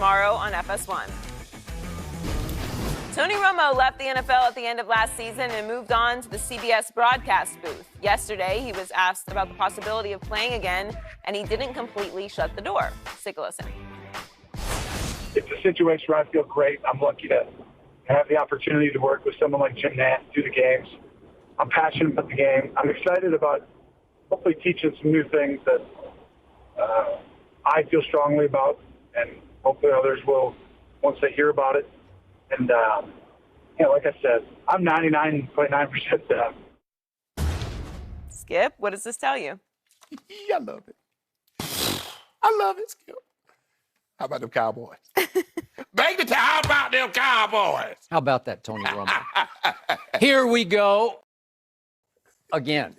tomorrow on FS1. Tony Romo left the NFL at the end of last season and moved on to the CBS broadcast booth. Yesterday, he was asked about the possibility of playing again, and he didn't completely shut the door. Let's take a listen. It's a situation where I feel great. I'm lucky to have the opportunity to work with someone like Jim Nantz through the games. I'm passionate about the game. I'm excited about hopefully teaching some new things that I feel strongly about, and hopefully others will once they hear about it. And, like I said, I'm 99.9% done. Skip, what does this tell you? I love it. I love it, Skip. How about them Cowboys? Baby, how about them Cowboys? How about that, Tony Romo? Here we go. Again,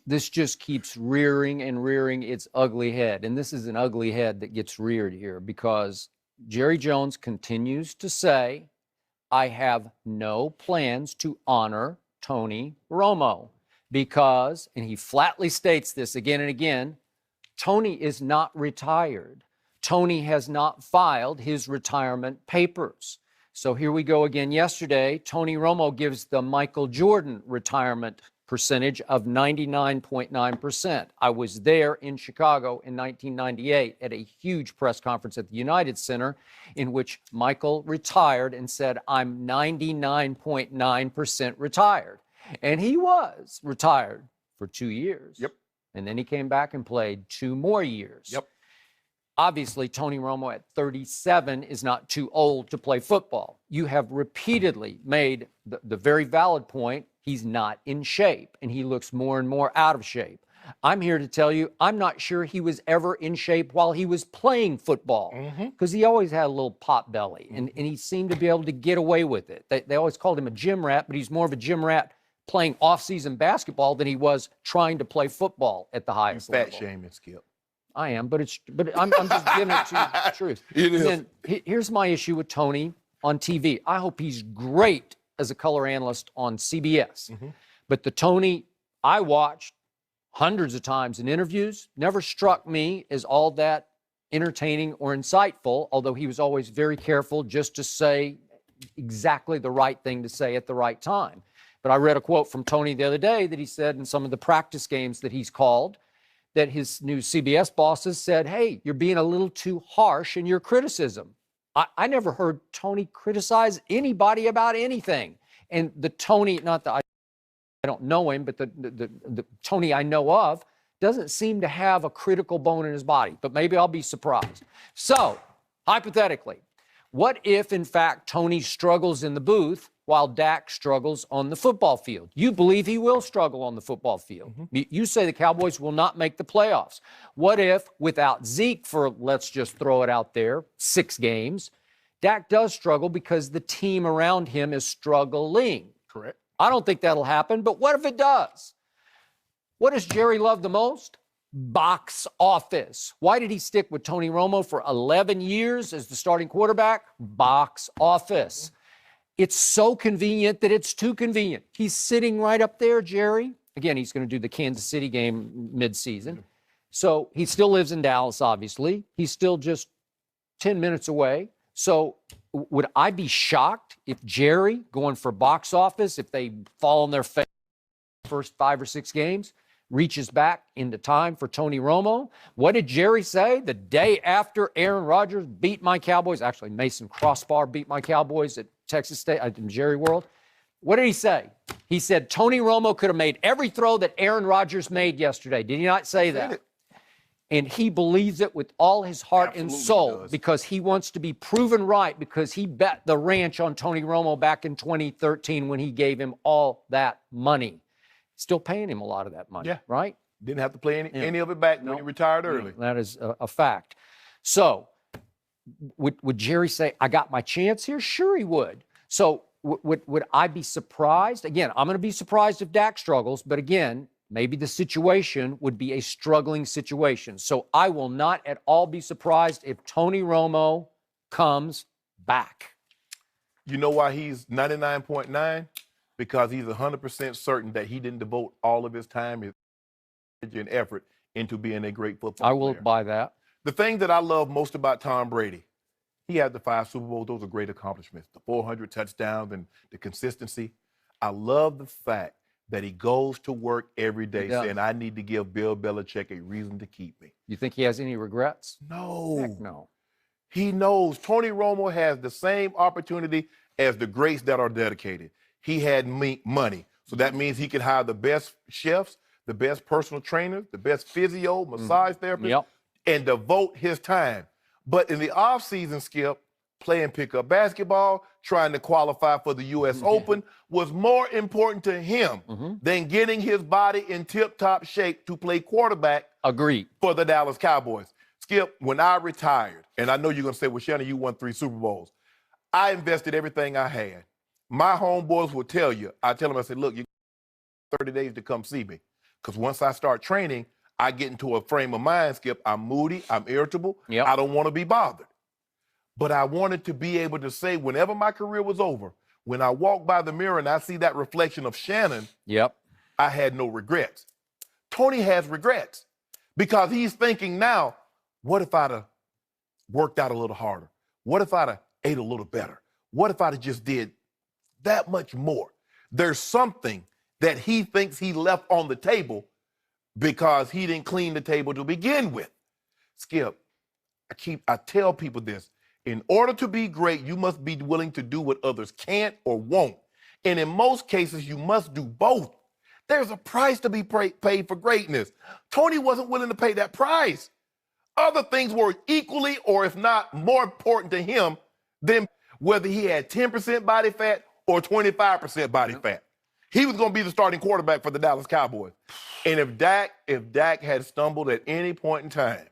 this just keeps rearing and rearing its ugly head. And this is an ugly head that gets reared here because Jerry Jones continues to say, I have no plans to honor Tony Romo because, and he flatly states this again and again, Tony is not retired. Tony has not filed his retirement papers. So here we go again. Yesterday, Tony Romo gives the Michael Jordan retirement percentage of 99.9%. I was there in Chicago in 1998 at a huge press conference at the United Center in which Michael retired and said, I'm 99.9% retired. And he was retired for 2 years. Yep. And then he came back and played 2 more years. Yep. Obviously, Tony Romo at 37 is not too old to play football. You have repeatedly made the very valid point, he's not in shape, and he looks more and more out of shape. I'm here to tell you, I'm not sure he was ever in shape while he was playing football, because he always had a little pot belly, and he seemed to be able to get away with it. They always called him a gym rat, but he's more of a gym rat playing off-season basketball than he was trying to play football at the highest level. Fat shaming, Skip. I am, but I'm just giving it to you the truth. It is. And then here's my issue with Tony on TV. I hope he's great as a color analyst on CBS. But the Tony I watched hundreds of times in interviews never struck me as all that entertaining or insightful, although he was always very careful just to say exactly the right thing to say at the right time. But I read a quote from Tony the other day that he said in some of the practice games that he's called, that his new CBS bosses said, hey, you're being a little too harsh in your criticism. I never heard Tony criticize anybody about anything. And the Tony, not that I don't know him, but the Tony I know of doesn't seem to have a critical bone in his body, but maybe I'll be surprised. So, hypothetically, what if, in fact, Tony struggles in the booth while Dak struggles on the football field? You believe he will struggle on the football field. You say the Cowboys will not make the playoffs. What if, without Zeke for, let's just throw it out there, 6 games, Dak does struggle because the team around him is struggling? Correct. I don't think that'll happen, but what if it does? What does Jerry love the most? Box office. Why did he stick with Tony Romo for 11 years as the starting quarterback? Box office. It's so convenient that it's too convenient. He's sitting right up there, Jerry. Again, he's going to do the Kansas City game midseason. So he still lives in Dallas, obviously. He's still just 10 minutes away. So would I be shocked if Jerry, going for box office, if they fall on their face first 5 or 6 games, reaches back into time for Tony Romo? What did Jerry say the day after Aaron Rodgers beat my Cowboys? Actually, Mason Crossbar beat my Cowboys at Texas State, in Jerry World. What did he say? He said Tony Romo could have made every throw that Aaron Rodgers made yesterday. Did he not say that? And he believes it with all his heart and soul because he wants to be proven right, because he bet the ranch on Tony Romo back in 2013 when he gave him all that money. Still paying him a lot of that money, right? Didn't have to play any of it back when he retired early. That is a fact. So would Jerry say, I got my chance here? Sure he would. So would I be surprised? Again, I'm going to be surprised if Dak struggles, but again, maybe the situation would be a struggling situation. So I will not at all be surprised if Tony Romo comes back. You know why he's 99.9? Because he's 100% certain that he didn't devote all of his time, his energy, and effort into being a great football player. I will buy that. The thing that I love most about Tom Brady, He had the 5 Super Bowls. Those are great accomplishments. The 400 touchdowns and the consistency. I love the fact that he goes to work every day saying, I need to give Bill Belichick a reason to keep me. You think he has any regrets? No. Heck no. He knows Tony Romo has the same opportunity as the greats that are dedicated. He had money. So that means he could hire the best chefs, the best personal trainers, the best physio, massage therapists, and devote his time. But in the offseason, Skip, playing pickup basketball, trying to qualify for the U.S. Open was more important to him than getting his body in tip-top shape to play quarterback for the Dallas Cowboys. Skip, when I retired, and I know you're going to say, well, Shannon, you won 3 Super Bowls. I invested everything I had. My homeboys will tell you, I tell them, I said, look, you got 30 days to come see me. Because once I start training, I get into a frame of mind, Skip. I'm moody, I'm irritable. I don't want to be bothered. But I wanted to be able to say, whenever my career was over, when I walk by the mirror and I see that reflection of Shannon, I had no regrets. Tony has regrets because he's thinking now, what if I'd have worked out a little harder? What if I'd have ate a little better? What if I'd have just did that much more? There's something that he thinks he left on the table because he didn't clean the table to begin with. Skip, I tell people this. In order to be great, you must be willing to do what others can't or won't. And in most cases, you must do both. There's a price to be paid for greatness. Tony wasn't willing to pay that price. Other things were equally, or if not more important to him than whether he had 10% body fat or 25% body fat. He was going to be the starting quarterback for the Dallas Cowboys. And if Dak had stumbled at any point in time,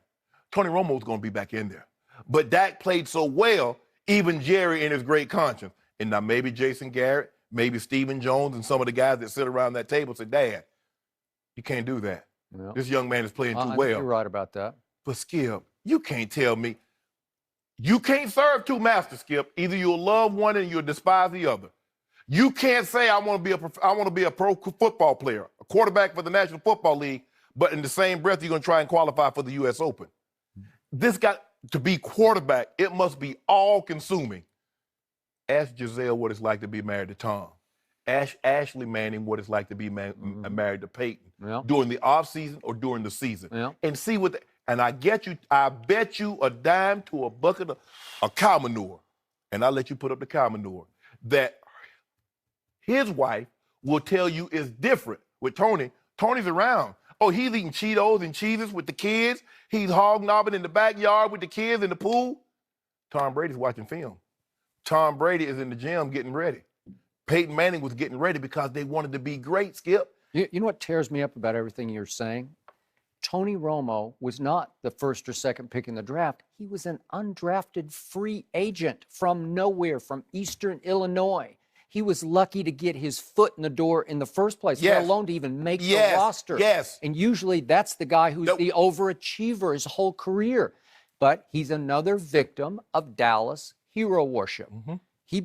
Tony Romo was going to be back in there. But Dak played so well, even Jerry in his great conscience. And now maybe Jason Garrett, maybe Stephen Jones, and some of the guys that sit around that table say, Dad, you can't do that. This young man is playing too well. You're right about that. But Skip, you can't tell me. You can't serve 2 masters, Skip. Either you'll love one and you'll despise the other. You can't say I want to be a pro football player, a quarterback for the National Football League, but in the same breath you're going to try and qualify for the U.S. Open. This got to be quarterback. It must be all-consuming. Ask Giselle what it's like to be married to Tom. Ask Ashley Manning what it's like to be married to Peyton during the offseason or during the season, and see what. And I bet you a dime to a bucket of cow manure, and I'll let you put up the cow manure, that his wife will tell you is different with Tony. Tony's around. Oh, he's eating Cheetos and cheeses with the kids. He's hog-nobbing in the backyard with the kids in the pool. Tom Brady's watching film. Tom Brady is in the gym getting ready. Peyton Manning was getting ready because they wanted to be great, Skip. You know what tears me up about everything you're saying? Tony Romo was not the first or second pick in the draft. He was an undrafted free agent from nowhere, from Eastern Illinois. He was lucky to get his foot in the door in the first place, let alone to even make the roster. And usually that's the guy who's the overachiever his whole career. But he's another victim of Dallas hero worship. He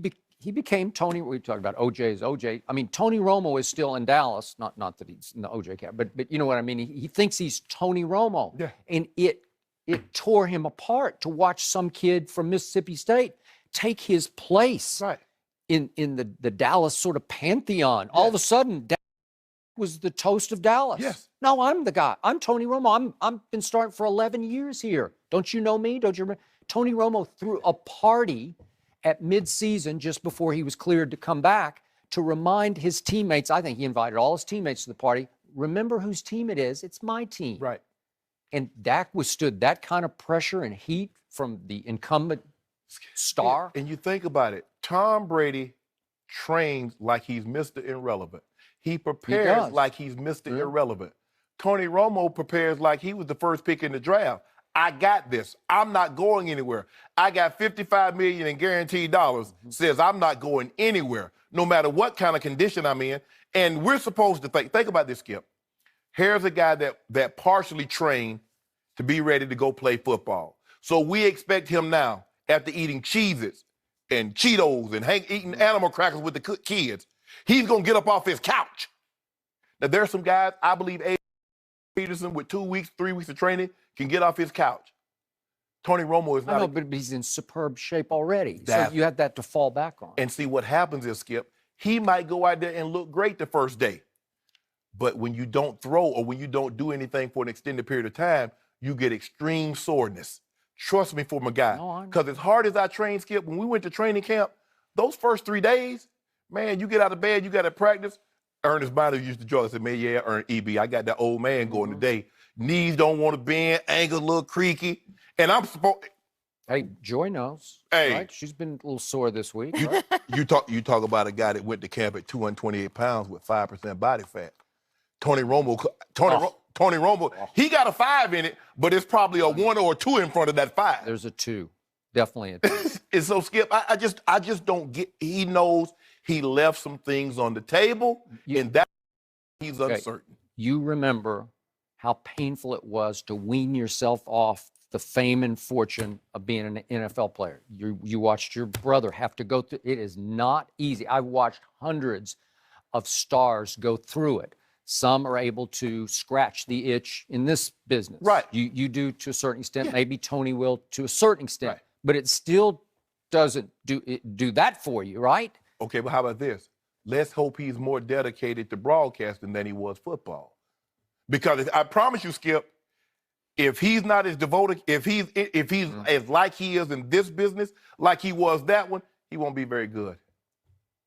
became Tony. We talked about OJ's OJ. I mean, Tony Romo is still in Dallas. Not that he's in the OJ camp, but you know what I mean. He thinks he's Tony Romo, and it tore him apart to watch some kid from Mississippi State take his place in the Dallas sort of pantheon. All of a sudden, Dallas was the toast of Dallas. No, I'm the guy. I'm Tony Romo. I've been starting for 11 years here. Don't you know me? Don't you remember? Tony Romo threw a party at midseason just before he was cleared to come back to remind his teammates. I think he invited all his teammates to the party. Remember whose team it is. It's my team. And Dak withstood that kind of pressure and heat from the incumbent star. And you think about it. Tom Brady trains like he's Mr. Irrelevant. He prepares like he's Mr. Irrelevant. Tony Romo prepares like he was the first pick in the draft. I got this. I'm not going anywhere. I got $55 million in guaranteed dollars. Says I'm not going anywhere, no matter what kind of condition I'm in. And we're supposed to think about this, Skip. Here's a guy that partially trained to be ready to go play football. So we expect him now, after eating Cheez-Its and Cheetos and eating animal crackers with the kids, he's going to get up off his couch. Now, there's some guys, I believe Peterson, with 2 weeks, 3 weeks of training, can get off his couch. Tony Romo is I not. know, but he's in superb shape already. So That- you have that to fall back on. And see what happens is, Skip, he might go out there and look great the first day. But when you don't throw or when you don't do anything for an extended period of time, you get extreme soreness. Trust me for my guy. Because as hard as I train, Skip, when we went to training camp, those first 3 days, man, you get out of bed, you got to practice. Ernest Binder used to joke. I said, man, yeah, EB, I got that old man going today. Knees don't want to bend, ankles a little creaky. And I'm supposed. Hey, Joy knows. Hey. Right? She's been a little sore this week. Right? You talk about a guy that went to camp at 228 pounds with 5% body fat. Tony Romo, he got a 5 in it, but it's probably a 1 or a 2 in front of that 5. There's a 2. Definitely a 2. And so, Skip, I just don't get. He knows he left some things on the table, and that he's uncertain. You remember how painful it was to wean yourself off the fame and fortune of being an NFL player. You watched your brother have to go through. It is not easy. I've watched hundreds of stars go through it. Some are able to scratch the itch in this business. Right. You do to a certain extent. Yeah. Maybe Tony will to a certain extent. Right. But it still doesn't do that for you, right? Okay, but how about this? Let's hope he's more dedicated to broadcasting than he was football. Because I promise you, Skip, if he's not as devoted, if he's as like he is in this business, like he was that one, he won't be very good.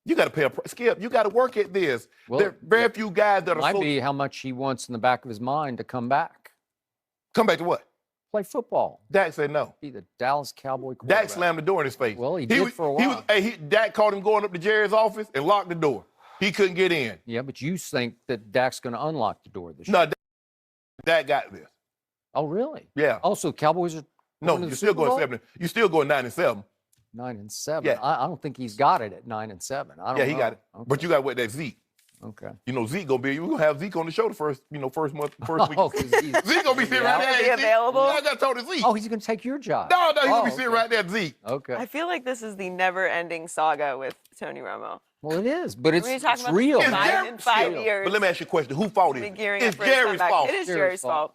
You got to pay Skip. You got to work at this. Well, there are very few guys that are. Might be how much he wants in the back of his mind to come back. Come back to what? Play football. Dak said no. Be the Dallas Cowboy quarterback. Dak slammed the door in his face. Well, he did for a while. Dak caught him going up to Jerry's office and locked the door. He couldn't get in. Yeah, but you think that Dak's going to unlock the door this year? No, Dak got this. Oh, really? Yeah. Also, Cowboys are. No, you're still going 7. You're still going 9-7. 9-7. Yeah. I don't think he's got it at 9-7. I don't know. He got it. Okay. But you got to wait that Zeke. Okay. You know, Zeke gonna be. We're gonna have Zeke on the show the first week. Zeke gonna be sitting right there. Is he available? I got told to Zeke. Oh, he's gonna take your job. No, he's gonna be sitting right there, Zeke. Okay. I feel like this is the never-ending saga with Tony Romo. Well, it is, but it's about real. in 5 years. But let me ask you a question: who fault is it? It's Jerry's fault. It is Jerry's fault.